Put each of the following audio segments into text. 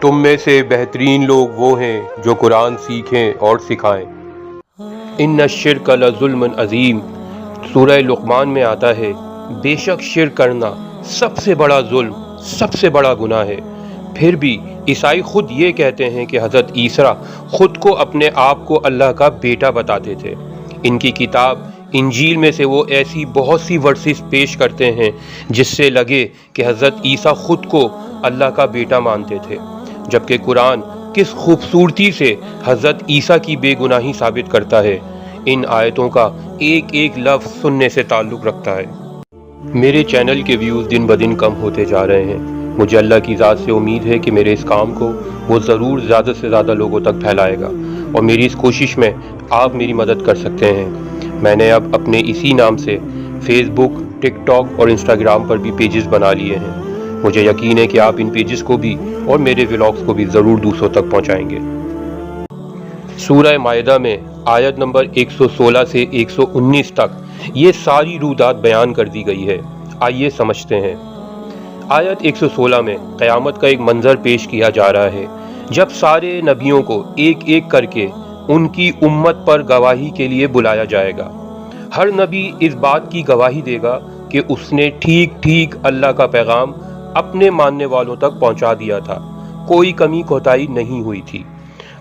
تم میں سے بہترین لوگ وہ ہیں جو قرآن سیکھیں اور سکھائیں۔ ان الشرک لظلم عظیم، سورہ لقمان میں آتا ہے بے شک شرک کرنا سب سے بڑا ظلم، سب سے بڑا گناہ ہے۔ پھر بھی عیسائی خود یہ کہتے ہیں کہ حضرت عیسیٰ خود کو اپنے آپ کو اللہ کا بیٹا بتاتے تھے۔ ان کی کتاب انجیل میں سے وہ ایسی بہت سی ورسز پیش کرتے ہیں جس سے لگے کہ حضرت عیسیٰ خود کو اللہ کا بیٹا مانتے تھے، جبکہ قرآن کس خوبصورتی سے حضرت عیسیٰ کی بے گناہی ثابت کرتا ہے۔ ان آیتوں کا ایک ایک لفظ سننے سے تعلق رکھتا ہے۔ میرے چینل کے ویوز دن بدن کم ہوتے جا رہے ہیں۔ مجھے اللہ کی ذات سے امید ہے کہ میرے اس کام کو وہ ضرور زیادہ سے زیادہ لوگوں تک پھیلائے گا، اور میری اس کوشش میں آپ میری مدد کر سکتے ہیں۔ میں نے اب اپنے اسی نام سے فیس بک، ٹک ٹاک اور انسٹاگرام پر بھی پیجز بنا لیے ہیں۔ مجھے یقین ہے کہ آپ ان پیجز کو بھی اور میرے ولاگز کو بھی ضرور دوسروں تک پہنچائیں گے۔ سورہ مائدہ میں آیت نمبر 116 سے 119 تک یہ ساری رویداد بیان کر دی گئی ہے۔ آئیے سمجھتے ہیں۔ آیت 116 میں قیامت کا ایک منظر پیش کیا جا رہا ہے، جب سارے نبیوں کو ایک ایک کر کے ان کی امت پر گواہی کے لیے بلایا جائے گا۔ ہر نبی اس بات کی گواہی دے گا کہ اس نے ٹھیک ٹھیک اللہ کا پیغام اپنے ماننے والوں تک پہنچا دیا تھا، کوئی کمی کوتاہی نہیں ہوئی تھی۔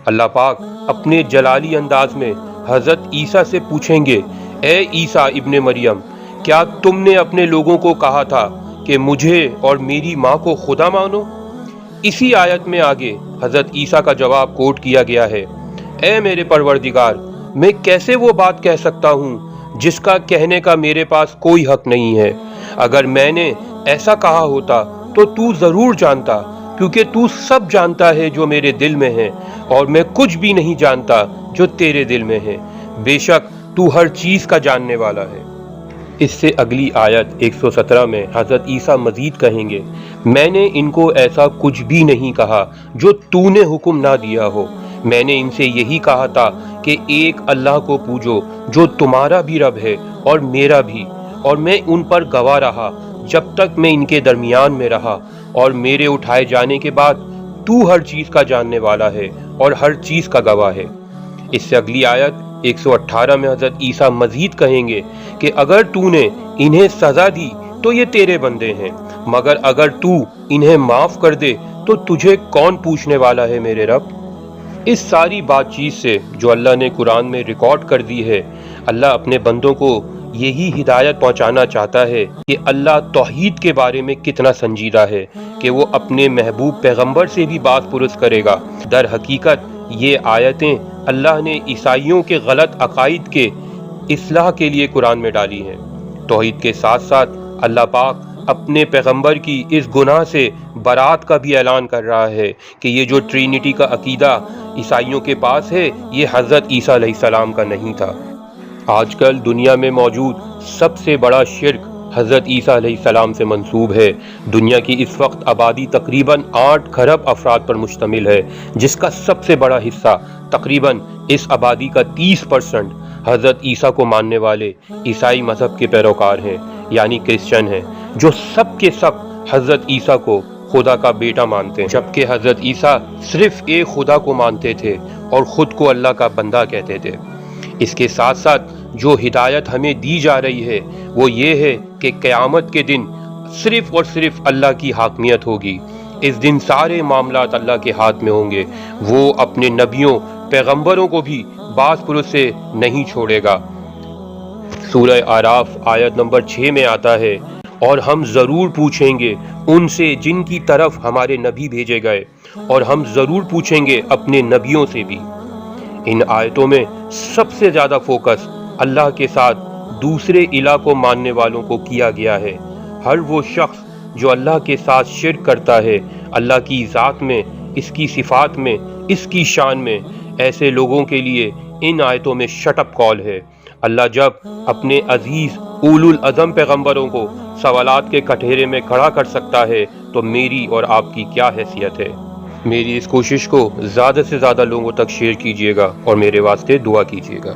اللہ پاک اپنے جلالی انداز میں حضرت عیسیٰ سے پوچھیں گے، اے عیسیٰ ابن مریم، کیا تم نے اپنے لوگوں کو کہا تھا کہ مجھے اور میری ماں کو خدا مانو؟ اسی آیت میں آگے حضرت عیسیٰ کا جواب کوٹ کیا گیا ہے، اے میرے پروردگار، میں کیسے وہ بات کہہ سکتا ہوں جس کا کہنے کا میرے پاس کوئی حق نہیں ہے؟ اگر میں نے ایسا کہا ہوتا تو تو ضرور جانتا، کیونکہ تو سب جانتا ہے جو میرے دل میں ہے، اور میں کچھ بھی نہیں جانتا جو تیرے دل میں ہے۔ بے شک تو ہر چیز کا جاننے والا ہے۔ اس سے اگلی آیت 117 میں حضرت عیسیٰ مزید کہیں گے، میں نے ان کو ایسا کچھ بھی نہیں کہا جو تو نے حکم نہ دیا ہو۔ میں نے ان سے یہی کہا تھا کہ ایک اللہ کو پوجو جو تمہارا بھی رب ہے اور میرا بھی، اور میں ان پر گواہ رہا جب تک میں ان کے درمیان میں رہا، اور میرے اٹھائے جانے کے بعد تو ہر چیز کا جاننے والا ہے اور ہر چیز کا گواہ ہے۔ اس سے اگلی آیت 118 میں حضرت عیسیٰ مزید کہیں گے کہ اگر تو نے انہیں سزا دی تو یہ تیرے بندے ہیں، مگر اگر تو انہیں معاف کر دے تو تجھے کون پوچھنے والا ہے میرے رب؟ اس ساری بات چیت سے جو اللہ نے قرآن میں ریکارڈ کر دی ہے، اللہ اپنے بندوں کو یہی ہدایت پہنچانا چاہتا ہے کہ اللہ توحید کے بارے میں کتنا سنجیدہ ہے کہ وہ اپنے محبوب پیغمبر سے بھی بات پرس کرے گا۔ در حقیقت یہ آیتیں اللہ نے عیسائیوں کے غلط عقائد کے اصلاح کے لیے قرآن میں ڈالی ہیں۔ توحید کے ساتھ ساتھ اللہ پاک اپنے پیغمبر کی اس گناہ سے برات کا بھی اعلان کر رہا ہے کہ یہ جو ٹرینٹی کا عقیدہ عیسائیوں کے پاس ہے، یہ حضرت عیسیٰ علیہ السلام کا نہیں تھا۔ آج کل دنیا میں موجود سب سے بڑا شرک حضرت عیسیٰ علیہ السلام سے منسوب ہے۔ دنیا کی اس وقت آبادی تقریباً 8 کھرب افراد پر مشتمل ہے، جس کا سب سے بڑا حصہ تقریباً اس آبادی کا 30% حضرت عیسیٰ کو ماننے والے عیسائی مذہب کے پیروکار ہیں، یعنی کرسچن ہیں، جو سب کے سب حضرت عیسیٰ کو خدا کا بیٹا مانتے ہیں، جبکہ حضرت عیسیٰ صرف ایک خدا کو مانتے تھے اور خود کو اللہ کا بندہ کہتے تھے۔ اس کے ساتھ ساتھ جو ہدایت ہمیں دی جا رہی ہے وہ یہ ہے کہ قیامت کے دن صرف اور صرف اللہ کی حاکمیت ہوگی۔ اس دن سارے معاملات اللہ کے ہاتھ میں ہوں گے۔ وہ اپنے نبیوں، پیغمبروں کو بھی باز پرس سے نہیں چھوڑے گا۔ سورہ اعراف آیت نمبر 6 میں آتا ہے، اور ہم ضرور پوچھیں گے ان سے جن کی طرف ہمارے نبی بھیجے گئے، اور ہم ضرور پوچھیں گے اپنے نبیوں سے بھی۔ ان آیتوں میں سب سے زیادہ فوکس اللہ کے ساتھ دوسرے الہ کو ماننے والوں کو کیا گیا ہے۔ ہر وہ شخص جو اللہ کے ساتھ شرک کرتا ہے، اللہ کی ذات میں، اس کی صفات میں، اس کی شان میں، ایسے لوگوں کے لیے ان آیتوں میں شٹ اپ کال ہے۔ اللہ جب اپنے عزیز اولو العزم پیغمبروں کو سوالات کے کٹہرے میں کھڑا کر سکتا ہے تو میری اور آپ کی کیا حیثیت ہے؟ میری اس کوشش کو زیادہ سے زیادہ لوگوں تک شیئر کیجیے گا اور میرے واسطے دعا کیجیے گا۔